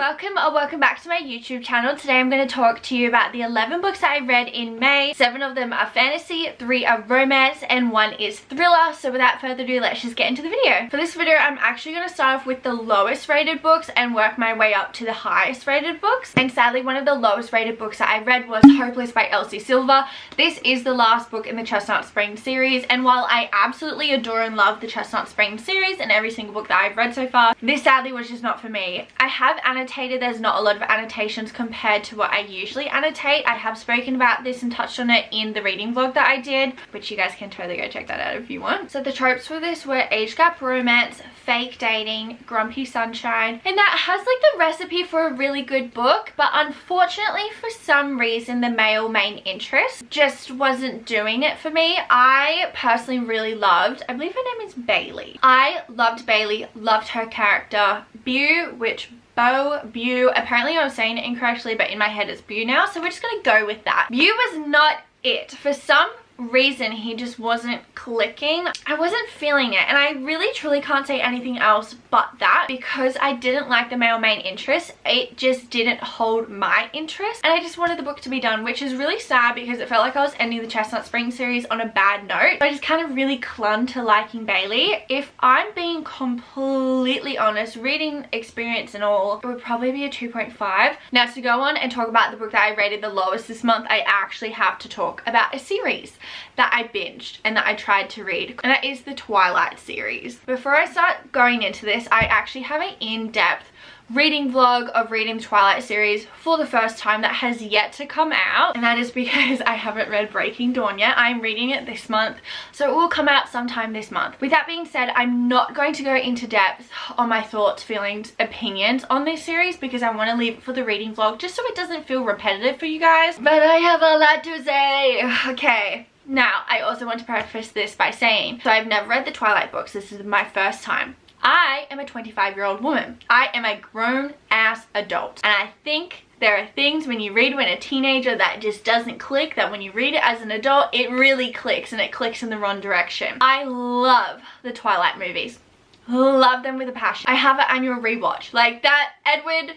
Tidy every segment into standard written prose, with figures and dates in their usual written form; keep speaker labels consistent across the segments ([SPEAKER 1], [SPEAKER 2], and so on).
[SPEAKER 1] welcome back to my YouTube channel. Today I'm going to talk to you about the 11 books that I read in May. 7 of them are fantasy, 3 are romance, and 1 is thriller. So without further ado, let's just get into the video. For this video, I'm actually going to start off with the lowest rated books and work my way up to the highest rated books. And sadly, one of the lowest rated books that I read was Hopeless by Elsie Silver. This is the last book in the Chestnut Spring series, and while I absolutely adore and love the Chestnut Spring series and every single book that I've read so far, this sadly was just not for me. I have annotated, there's not a lot of annotations compared to what I usually annotate. I have spoken about this and touched on it in the reading vlog that I did, which you guys can totally go check that out if you want. So the tropes for this were age gap romance, fake dating, grumpy sunshine, and that has like the recipe for a really good book, but unfortunately for some reason the male main interest just wasn't doing it for me. I personally really loved, I believe her name is Bailey. I loved Bailey, loved her character. Beau, apparently I was saying it incorrectly, but in my head it's Beau now, so we're just gonna go with that. Beau was not it. For some reason he just wasn't clicking. I wasn't feeling it, and I really truly can't say anything else but that, because I didn't like the male main interest. It just didn't hold my interest, and I just wanted the book to be done, which is really sad because it felt like I was ending the Chestnut Spring series on a bad note. I just kind of really clung to liking Bailey. If I'm being completely honest, reading experience and all, it would probably be a 2.5. Now, to go on and talk about the book that I rated the lowest this month, I actually have to talk about a series that I binged and that I tried to read, and that is the Twilight series. Before I start going into this, I actually have an in-depth reading vlog of reading the Twilight series for the first time that has yet to come out, and that is because I haven't read Breaking Dawn yet. I'm reading it this month, so it will come out sometime this month. With that being said, I'm not going to go into depth on my thoughts, feelings, opinions on this series because I want to leave it for the reading vlog just so it doesn't feel repetitive for you guys, but I have a lot to say. Okay. Now, I also want to preface this by saying, so I've never read the Twilight books. This is my first time. I am a 25-year-old woman. I am a grown-ass adult. And I think there are things when you read when a teenager that just doesn't click, that when you read it as an adult, it really clicks, and it clicks in the wrong direction. I love the Twilight movies. Love them with a passion. I have an annual rewatch. Like that, Edward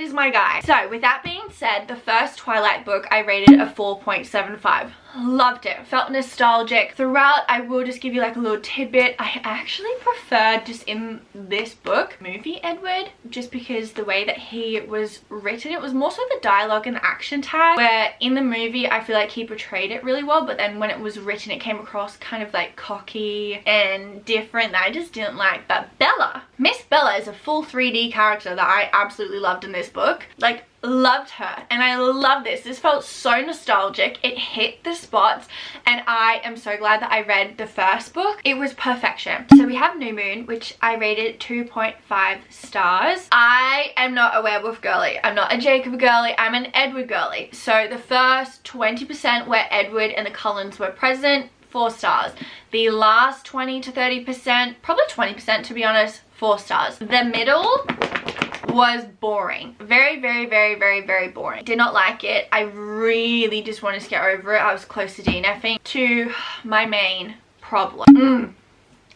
[SPEAKER 1] is my guy. So with that being said, the first Twilight book I rated a 4.75. Loved it. Felt nostalgic throughout. I will just give you like a little tidbit. I actually preferred, just in this book, movie Edward, just because the way that he was written, it was more so the dialogue and the action tag, where in the movie I feel like he portrayed it really well, but then when it was written it came across kind of like cocky and different that I just didn't like. But Bella, Miss Bella, is a full 3D character that I absolutely loved in this book. Like, loved her, and I love this. This felt so nostalgic. It hit the spots, and I am so glad that I read the first book. It was perfection. So we have New Moon, which I rated 2.5 stars. I am not a werewolf girly. I'm not a Jacob girly. I'm an Edward girly. So the first 20% where Edward and the Cullens were present, 4 stars. The last 20 to 30%, probably 20% to be honest, 4 stars. The middle was boring. Very boring. Did not like it. I really just wanted to get over it. I was close to DNFing. To my main problem.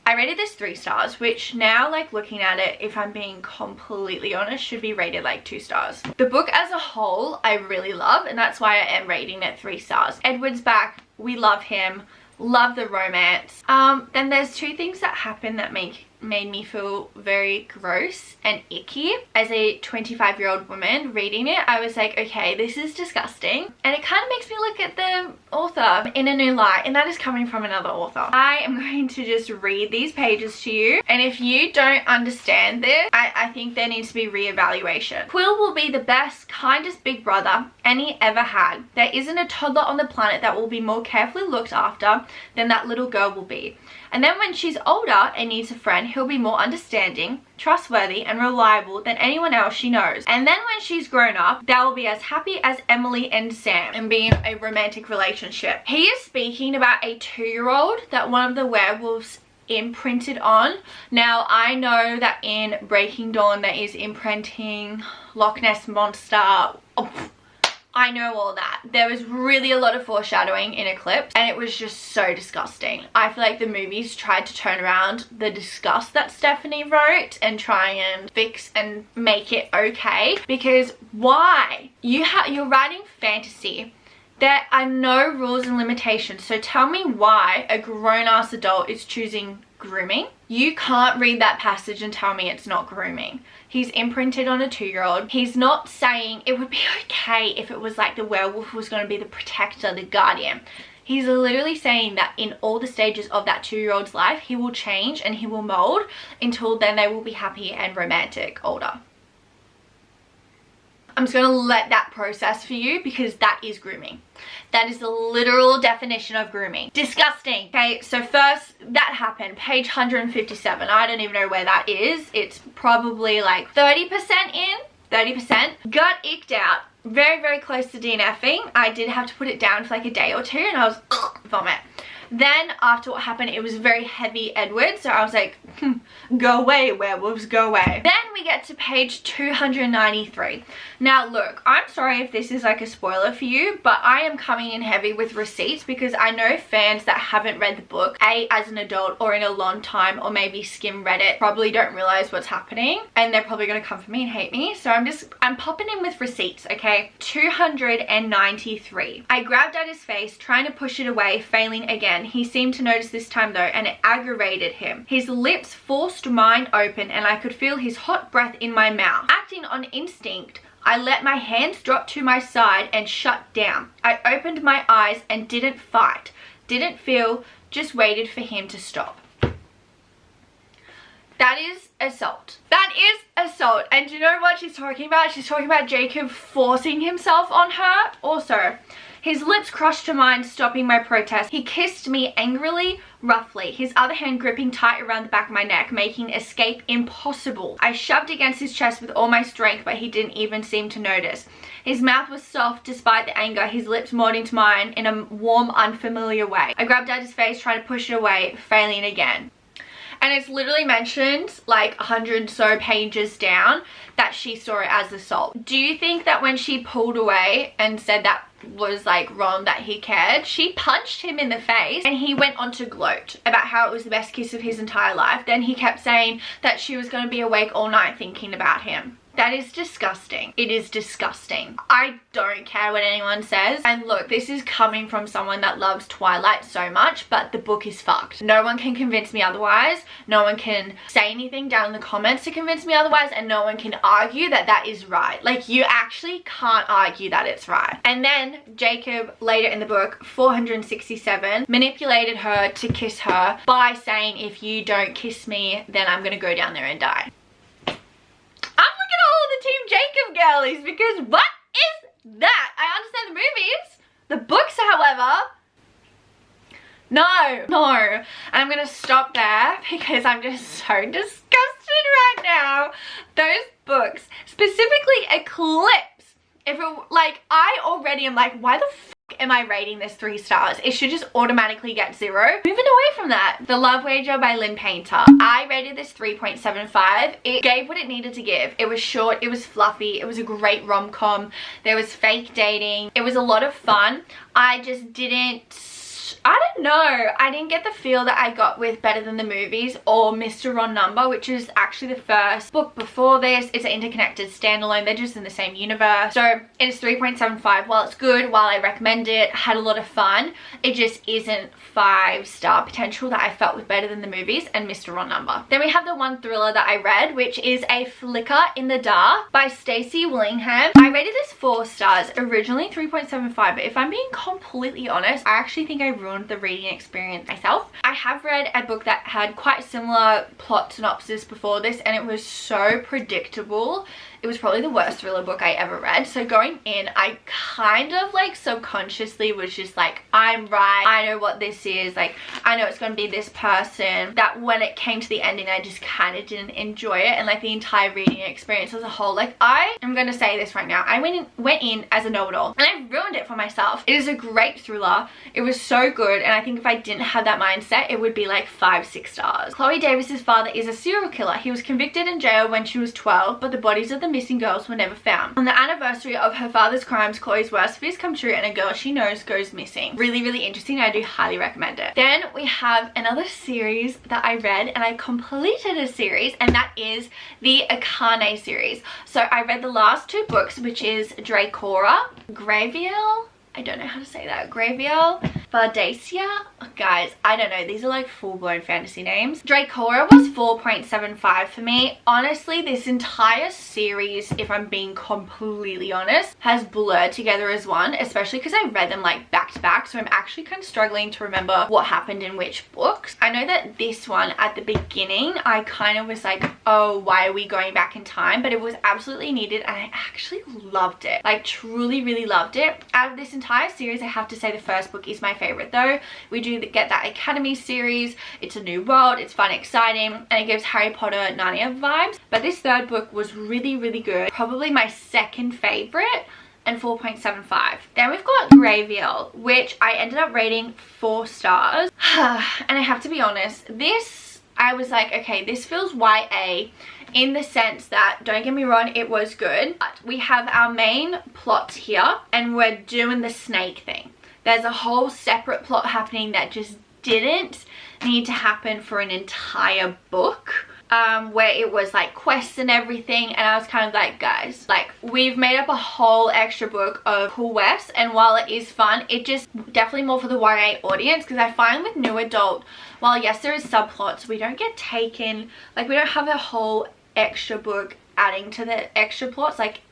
[SPEAKER 1] I rated this 3 stars, which now, like, looking at it, if I'm being completely honest, should be rated like 2 stars. The book as a whole I really love, and that's why I am rating it 3 stars. Edward's back. We love him. Love the romance. Then there's 2 things that happen that made me feel very gross and icky. As a 25-year-old woman reading it, I was like, okay, this is disgusting, and it kind of makes me look at the author in a new light, and that is coming from another author. I am going to just read these pages to you, and if you don't understand this, I think there needs to be reevaluation. Quill will be the best, kindest big brother Annie ever had. There isn't a toddler on the planet that will be more carefully looked after than that little girl will be. And then when she's older and needs a friend, he'll be more understanding, trustworthy, and reliable than anyone else she knows. And then when she's grown up, they will be as happy as Emily and Sam and be in a romantic relationship. He is speaking about a 2-year-old that one of the werewolves imprinted on. Now, I know that in Breaking Dawn there is imprinting, Loch Ness Monster. I know all that. There was really a lot of foreshadowing in Eclipse, and it was just so disgusting. I feel like the movies tried to turn around the disgust that Stephanie wrote and try and fix and make it okay, because why? You're writing fantasy. There are no rules and limitations, so tell me why a grown-ass adult is choosing grooming. You can't read that passage and tell me it's not grooming. He's imprinted on a 2-year-old. He's not saying it would be okay if it was like the werewolf was going to be the protector, the guardian. He's literally saying that in all the stages of that 2-year-old's life, he will change and he will mold until then they will be happy and romantic older. I'm just going to let that process for you, because that is grooming. That is the literal definition of grooming. Disgusting. Okay, so first that happened, page 157. I don't even know where that is. It's probably like 30% in, 30%. Got icked out. Very, very close to DNFing. I did have to put it down for like a day or two, and I was vomit. Then after what happened, it was very heavy Edward, so I was like, go away, werewolves, go away. Then we get to page 293. Now look, I'm sorry if this is like a spoiler for you, but I am coming in heavy with receipts, because I know fans that haven't read the book, as an adult or in a long time, or maybe skim Reddit, probably don't realize what's happening, and they're probably gonna come for me and hate me. So I'm popping in with receipts, okay? 293. I grabbed at his face, trying to push it away, failing again. He seemed to notice this time though, and it aggravated him. His lips forced mine open, and I could feel his hot breath in my mouth. Acting on instinct, I let my hands drop to my side and shut down. I opened my eyes and didn't fight, didn't feel, just waited for him to stop. That is assault. That is assault. And do you know what she's talking about? She's talking about Jacob forcing himself on her. Also, his lips crushed to mine, stopping my protest. He kissed me angrily, roughly, his other hand gripping tight around the back of my neck, making escape impossible. I shoved against his chest with all my strength, but he didn't even seem to notice. His mouth was soft despite the anger, his lips moored into mine in a warm, unfamiliar way. I grabbed at his face, trying to push it away, failing again. And it's literally mentioned like 100 so pages down that she saw it as assault. Do you think that when she pulled away and said that was like wrong, that he cared? She punched him in the face, and he went on to gloat about how it was the best kiss of his entire life. Then he kept saying that she was going to be awake all night thinking about him. That is disgusting. It is disgusting. I don't care what anyone says. And look, this is coming from someone that loves Twilight so much, but the book is fucked. No one can convince me otherwise. No one can say anything down in the comments to convince me otherwise, and no one can argue that that is right. Like, you actually can't argue that it's right. And then Jacob, later in the book, 467, manipulated her to kiss her by saying, if you don't kiss me, then I'm gonna go down there and die. Team Jacob girlies, because what is that? I understand the movies. The books, however, no. I'm gonna stop there because I'm just so disgusted right now. Those books, specifically Eclipse, if it, like, I already am like, why the f am I rating this 3 stars? It should just automatically get 0. Moving away from that, The Love Wager by Lynn Painter. I rated this 3.75. It gave what it needed to give. It was short, it was fluffy, it was a great rom-com, there was fake dating, it was a lot of fun. I just didn't, I don't know, I didn't get the feel that I got with Better Than the Movies or Mr. Wrong Number, which is actually the first book before this. It's an interconnected standalone, they're just in the same universe. So it is 3.75. While it's good, while I recommend it, had a lot of fun, it just isn't 5-star potential that I felt with Better Than the Movies and Mr. Wrong Number. Then we have the one thriller that I read, which is A Flicker in the Dark by Stacey Willingham. I rated this 4 stars, originally 3.75, but if I'm being completely honest, I actually think I ruined the reading experience myself. I have read a book that had quite similar plot synopsis before this, and it was so predictable. It was probably the worst thriller book I ever read. So going in, I kind of like subconsciously was just like, I'm right, I know what this is, like I know it's going to be this person. That when it came to the ending, I just kind of didn't enjoy it, and like the entire reading experience as a whole, like I am going to say this right now, I went in as a know-it-all, and I ruined it for myself. It is a great thriller. It was so so good, and I think if I didn't have that mindset, it would be like 5-6 stars. Chloe Davis's father is a serial killer. He was convicted in jail when she was 12, but the bodies of the missing girls were never found. On the anniversary of her father's crimes, Chloe's worst fears come true and a girl she knows goes missing. Really, really interesting. I do highly recommend it. Then we have another series that I read, and I completed a series, and that is the Akane series. So I read the last 2 books, which is Dracora, Graviel, I don't know how to say that, Graviel, Vardacia. Oh, guys, I don't know, these are like full-blown fantasy names. Dracora was 4.75 for me. Honestly, this entire series, if I'm being completely honest, has blurred together as one, especially because I read them like back to back, so I'm actually kind of struggling to remember what happened in which books. I know that this one, at the beginning, I kind of was like, oh, why are we going back in time? But it was absolutely needed, and I actually loved it. Like, truly, really loved it. Out of this entire series, I have to say the first book is my favorite though. We do get that Academy series. It's a new world, it's fun, exciting, and it gives Harry Potter Narnia vibes. But this third book was really, really good. Probably my second favorite, and 4.75. Then we've got Graviel, which I ended up rating 4 stars. And I have to be honest, this, I was like, okay, this feels YA in the sense that, don't get me wrong, it was good, but we have our main plot here and we're doing the snake thing. There's a whole separate plot happening that just didn't need to happen for an entire book. Where it was like quests and everything, and I was kind of like, guys, like, we've made up a whole extra book of quests, and while it is fun, it just definitely more for the YA audience, because I find with new adult, while yes there is subplots, we don't get taken, like, we don't have a whole extra book adding to the extra plots. Like,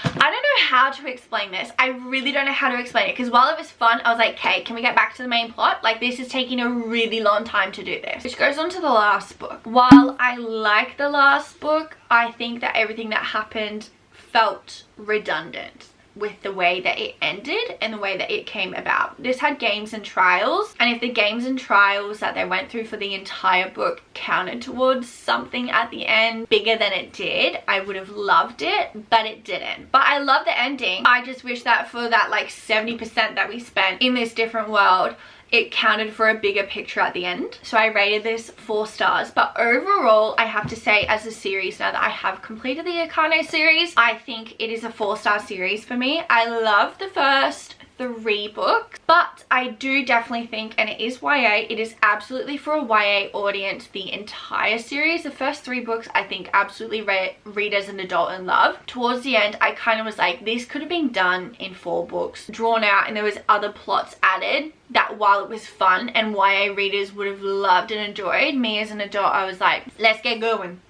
[SPEAKER 1] I don't know how to explain this. I really don't know how to explain it, because while it was fun, I was like, okay, can we get back to the main plot? Like, this is taking a really long time to do this. Which goes on to the last book. While I like the last book, I think that everything that happened felt redundant with the way that it ended and the way that it came about. This had games and trials, and if the games and trials that they went through for the entire book counted towards something at the end bigger than it did, I would have loved it, but it didn't. But I love the ending. I just wish that for that like 70% that we spent in this different world, it counted for a bigger picture at the end. So I rated this 4 stars. But overall, I have to say, as a series, now that I have completed the Akane series, I think it is a 4-star series for me. I love the first 3 books, but I do definitely think, and it is YA, it is absolutely for a YA audience, the entire series. The first 3 books I think absolutely read as an adult and love. Towards the end, I kind of was like, this could have been done in 4 books, drawn out, and there was other plots added that, while it was fun and YA readers would have loved and enjoyed, me as an adult, I was like, let's get going.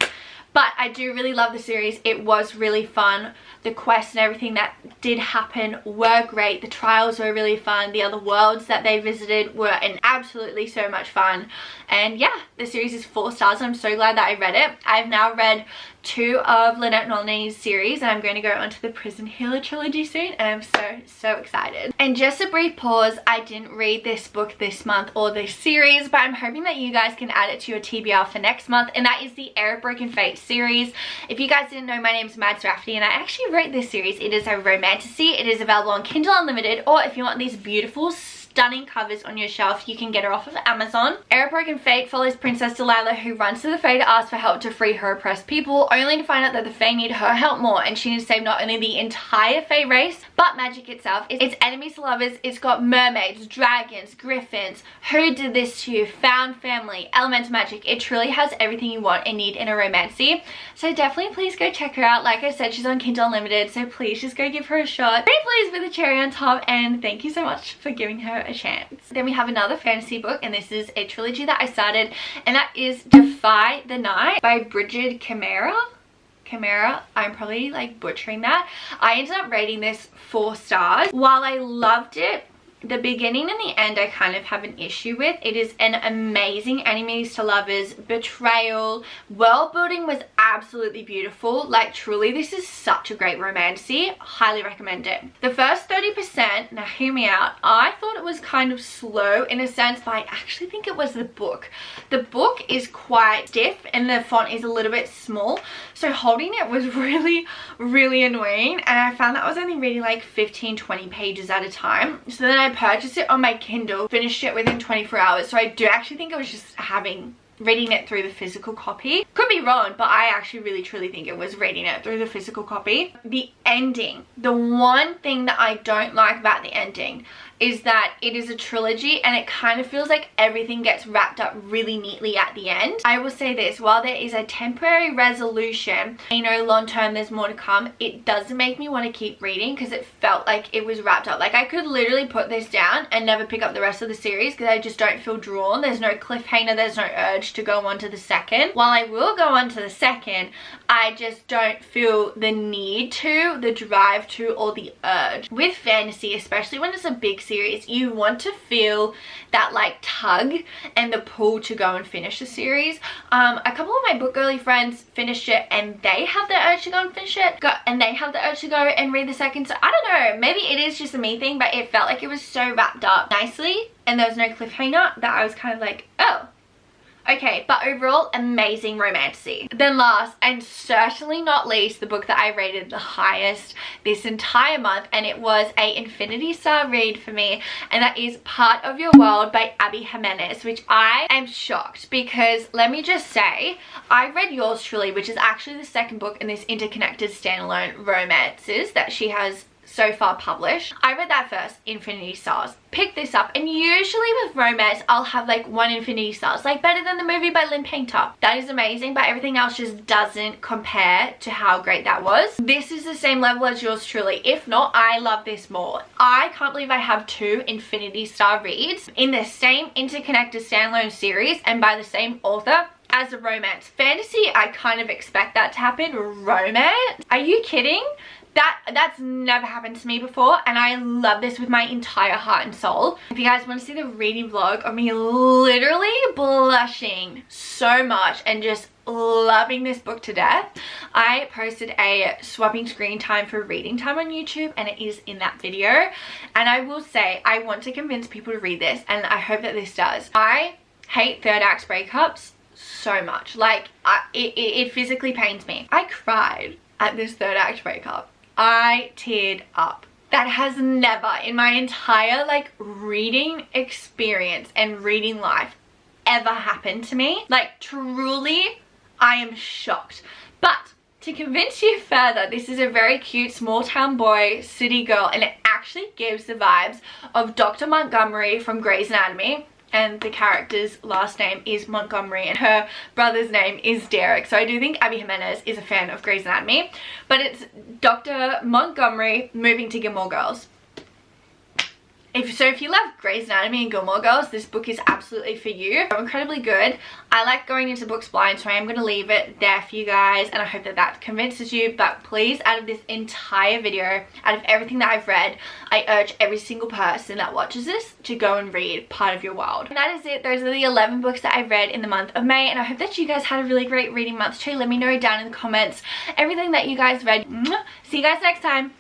[SPEAKER 1] But I do really love the series. It was really fun. The quests and everything that did happen were great. The trials were really fun. The other worlds that they visited were absolutely so much fun. And yeah, the series is 4 stars. I'm so glad that I read it. I've now read 2 of Lynette Nolini's series, and I'm going to go on to the Prison Healer trilogy soon, and I'm so excited. And just a brief pause, I didn't read this book this month or this series, but I'm hoping that you guys can add it to your TBR for next month, and that is the Heir of Broken Fate series. If you guys didn't know, my name's madsraff, and I actually wrote this series. It is a romantasy. It is available on Kindle Unlimited, or if you want these beautiful, stunning covers on your shelf, you can get it off of Amazon. Heir of Broken Fate follows Princess Delilah, who runs to the Fae to ask for help to free her oppressed people, only to find out that the Fae need her help more, and she needs to save not only the entire Fae race, but magic itself. It's enemies to lovers. It's got mermaids, dragons, griffins, who did this to you, found family, elemental magic. It truly has everything you want and need in a romantasy. So definitely please go check her out. Like I said, she's on Kindle Unlimited, so please just go give her a shot. Pretty pleased with the cherry on top, and thank you so much for giving her a chance. Then we have another fantasy book, and this is a trilogy that I started, and that is Defy the Night by Bridget Chimera. I'm probably like butchering that. I ended up rating this 4 stars. While I loved it, the beginning and the end I kind of have an issue with. It is an amazing enemies to lovers, betrayal, world building was absolutely beautiful. Like, truly, this is such a great romantasy. Highly recommend it. The first 30%, now hear me out, I thought it was kind of slow in a sense, but I actually think it was the book. The book is quite stiff and the font is a little bit small, so holding it was really annoying, and I found that I was only reading like 15-20 pages at a time. So then I I purchased it on my Kindle, finished it within 24 hours. So I do actually think it was just reading it through the physical copy. Could be wrong, but I actually really truly think it was reading it through the physical copy. The ending, the one thing that I don't like about the ending is that it is a trilogy and it kind of feels like everything gets wrapped up really neatly at the end. I will say this, while there is a temporary resolution, you know, long term there's more to come, it doesn't make me want to keep reading because it felt like it was wrapped up. Like I could literally put this down and never pick up the rest of the series because I just don't feel drawn. There's no cliffhanger, there's no urge to go on to the second. While I will go on to the second, I just don't feel the need to, the drive to, or the urge. With fantasy, especially when it's a big series, you want to feel that like tug and the pull to go and finish the series. A couple of my book girly friends finished it and they have the urge to go and finish it, and they have the urge to go and read the second. So I don't know, maybe it is just a me thing, but it felt like it was so wrapped up nicely and there was no cliffhanger that I was kind of like, oh, okay. But overall, amazing romantasy. Then last and certainly not least, the book that I rated the highest this entire month, and it was a Infinity Star read for me, and that is Part of Your World by Abby Jimenez, which I am shocked because let me just say, I read Yours Truly, which is actually the second book in this interconnected standalone romances that she has so far published. I read that first, Infinity Stars. Picked this up, and usually with romance I'll have like 1 Infinity Stars, like better than the movie by Lynn Painter. That is amazing, but everything else just doesn't compare to how great that was. This is the same level as Yours Truly. If not, I love this more. I can't believe I have 2 Infinity Star reads in the same interconnected standalone series and by the same author as a romance. Fantasy, I kind of expect that to happen. Romance? Are you kidding? That's never happened to me before, and I love this with my entire heart and soul. If you guys want to see the reading vlog of me literally blushing so much and just loving this book to death, I posted a swapping screen time for reading time on YouTube, and it is in that video. And I will say, I want to convince people to read this, and I hope that this does. I hate third act breakups so much. Like, it physically pains me. I cried at this third act breakup. I teared up. That has never in my entire like reading experience and reading life ever happened to me. Like, truly, I am shocked. But to convince you further, this is a very cute small town boy, city girl, and it actually gives the vibes of Dr. Montgomery from Grey's Anatomy. And the character's last name is Montgomery and her brother's name is Derek. So I do think Abby Jimenez is a fan of Grey's Anatomy. But it's Dr. Montgomery moving to Gilmore Girls. If you love Grey's Anatomy and Gilmore Girls, this book is absolutely for you. So incredibly good. I like going into books blind, so I am going to leave it there for you guys, and I hope that that convinces you. But please, out of this entire video, out of everything that I've read, I urge every single person that watches this to go and read Part of Your World. And that is it. Those are the 11 books that I read in the month of May, and I hope that you guys had a really great reading month too. Let me know down in the comments everything that you guys read. See you guys next time.